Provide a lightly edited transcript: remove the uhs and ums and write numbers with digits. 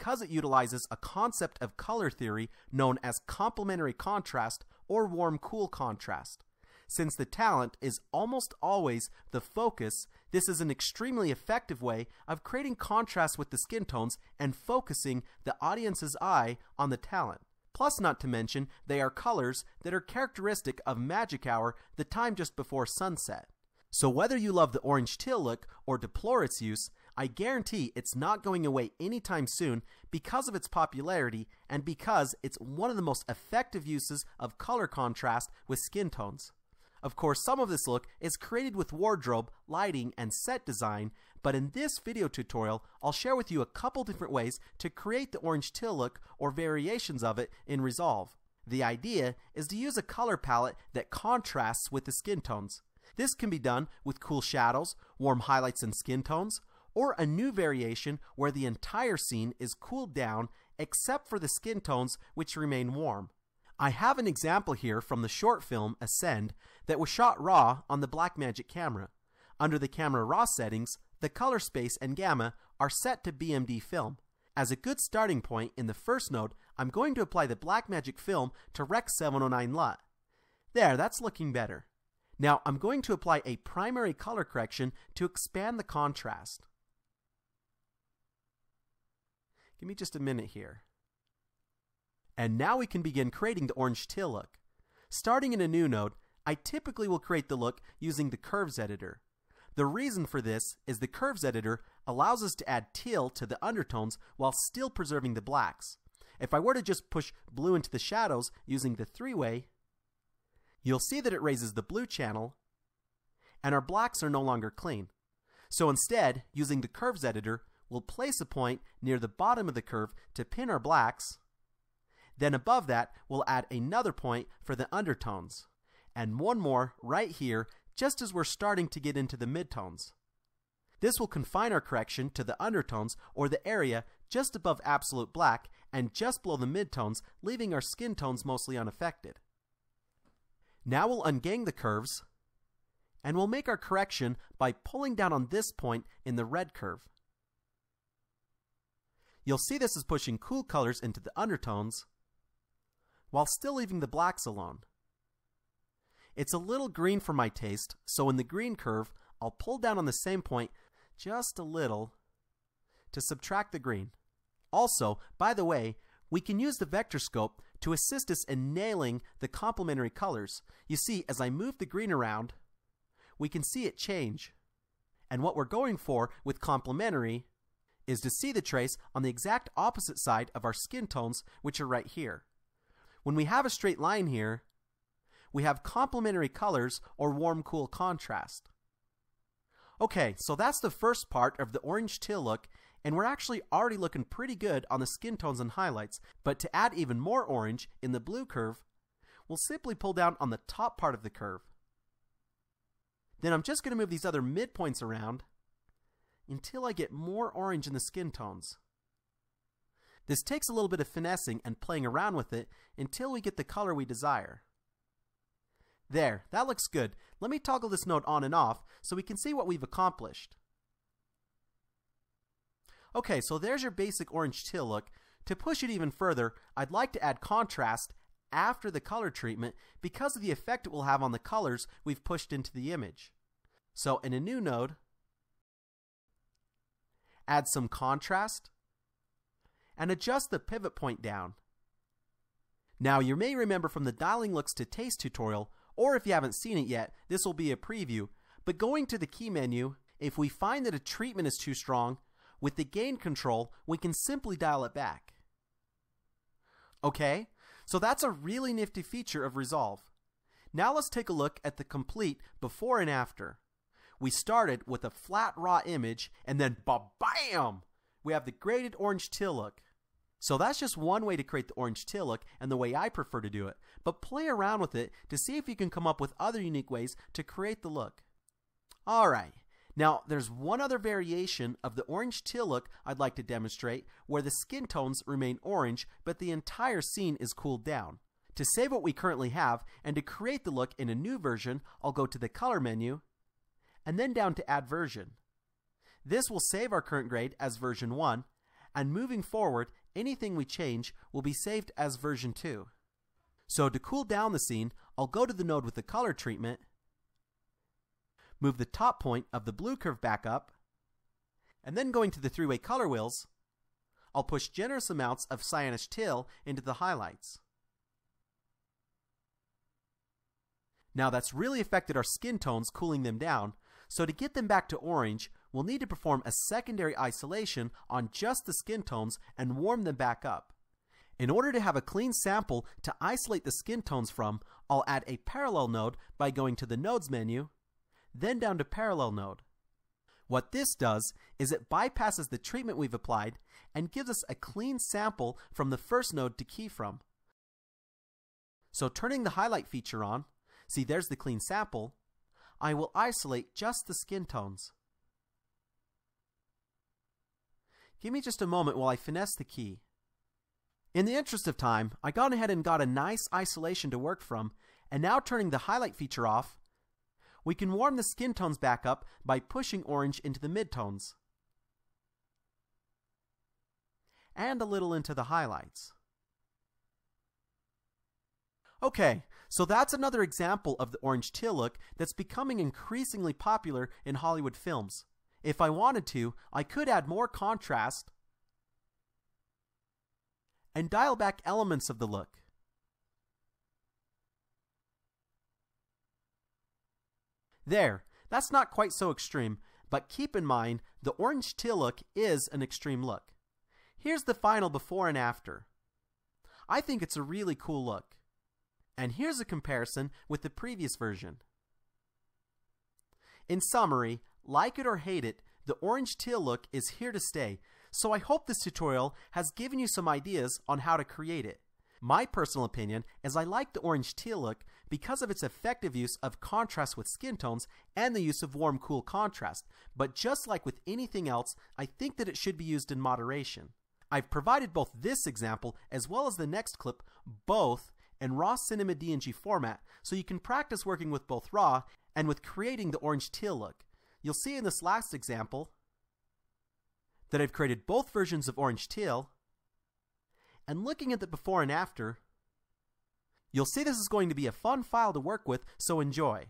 because it utilizes a concept of color theory known as complementary contrast or warm-cool contrast. Since the talent is almost always the focus, this is an extremely effective way of creating contrast with the skin tones and focusing the audience's eye on the talent. Plus, not to mention, they are colors that are characteristic of magic hour, the time just before sunset. So whether you love the orange teal look or deplore its use, I guarantee it's not going away anytime soon because of its popularity and because it's one of the most effective uses of color contrast with skin tones. Of course, some of this look is created with wardrobe, lighting, and set design, but in this video tutorial, I'll share with you a couple different ways to create the orange teal look or variations of it in Resolve. The idea is to use a color palette that contrasts with the skin tones. This can be done with cool shadows, warm highlights and skin tones, or a new variation where the entire scene is cooled down except for the skin tones which remain warm. I have an example here from the short film Ascend that was shot raw on the Blackmagic camera. Under the camera raw settings, the color space and gamma are set to BMD film. As a good starting point in the first node, I'm going to apply the Blackmagic film to Rec 709 LUT. There, that's looking better. Now I'm going to apply a primary color correction to expand the contrast. Give me just a minute here. And now we can begin creating the orange teal look. Starting in a new node, I typically will create the look using the Curves editor. The reason for this is the Curves editor allows us to add teal to the undertones while still preserving the blacks. If I were to just push blue into the shadows using the three-way, you'll see that it raises the blue channel and our blacks are no longer clean. So instead, using the Curves editor, we'll place a point near the bottom of the curve to pin our blacks. Then above that, we'll add another point for the undertones, and one more right here just as we're starting to get into the midtones. This will confine our correction to the undertones or the area just above absolute black and just below the midtones, leaving our skin tones mostly unaffected. Now we'll ungang the curves, and we'll make our correction by pulling down on this point in the red curve. You'll see this is pushing cool colors into the undertones, while still leaving the blacks alone. It's a little green for my taste, so in the green curve, I'll pull down on the same point just a little to subtract the green. Also, by the way, we can use the vector scope to assist us in nailing the complementary colors. You see, as I move the green around, we can see it change. And what we're going for with complementary is to see the trace on the exact opposite side of our skin tones, which are right here. When we have a straight line here, we have complementary colors or warm-cool contrast. Okay, so that's the first part of the orange teal look, and we're actually already looking pretty good on the skin tones and highlights, but to add even more orange in the blue curve, we'll simply pull down on the top part of the curve. Then I'm just going to move these other midpoints around until I get more orange in the skin tones. This takes a little bit of finessing and playing around with it until we get the color we desire. There, that looks good. Let me toggle this node on and off so we can see what we've accomplished. Okay, so there's your basic orange teal look. To push it even further, I'd like to add contrast after the color treatment because of the effect it will have on the colors we've pushed into the image. So in a new node, add some contrast, and adjust the pivot point down. Now you may remember from the Dialing Looks to Taste tutorial, or if you haven't seen it yet, this will be a preview, but going to the key menu, if we find that a treatment is too strong, with the gain control, we can simply dial it back. Okay, so that's a really nifty feature of Resolve. Now let's take a look at the complete before and after. We started with a flat raw image, and then ba-bam! We have the graded orange teal look. So that's just one way to create the orange teal look and the way I prefer to do it, but play around with it to see if you can come up with other unique ways to create the look. Alright, now there's one other variation of the orange teal look I'd like to demonstrate where the skin tones remain orange but the entire scene is cooled down. To save what we currently have and to create the look in a new version, I'll go to the color menu and then down to add version. This will save our current grade as version 1, and moving forward, anything we change will be saved as version 2. So to cool down the scene, I'll go to the node with the color treatment, move the top point of the blue curve back up, and then going to the three-way color wheels, I'll push generous amounts of cyanish teal into the highlights. Now that's really affected our skin tones, cooling them down, so to get them back to orange, we'll need to perform a secondary isolation on just the skin tones and warm them back up. In order to have a clean sample to isolate the skin tones from, I'll add a parallel node by going to the Nodes menu, then down to Parallel Node. What this does is it bypasses the treatment we've applied and gives us a clean sample from the first node to key from. So turning the highlight feature on, see there's the clean sample, I will isolate just the skin tones. Give me just a moment while I finesse the key. In the interest of time, I gone ahead and got a nice isolation to work from, and now turning the highlight feature off, we can warm the skin tones back up by pushing orange into the midtones and a little into the highlights. Okay, so that's another example of the orange teal look that's becoming increasingly popular in Hollywood films. If I wanted to, I could add more contrast and dial back elements of the look. There, that's not quite so extreme, but keep in mind the orange teal look is an extreme look. Here's the final before and after. I think it's a really cool look. And here's a comparison with the previous version. In summary, like it or hate it, the orange teal look is here to stay, so I hope this tutorial has given you some ideas on how to create it. My personal opinion is I like the orange teal look because of its effective use of contrast with skin tones and the use of warm-cool contrast, but just like with anything else, I think that it should be used in moderation. I've provided both this example as well as the next clip, both in raw cinema DNG format, so you can practice working with both raw and with creating the orange teal look. You'll see in this last example that I've created both versions of orange teal, and looking at the before and after, you'll see this is going to be a fun file to work with, so enjoy.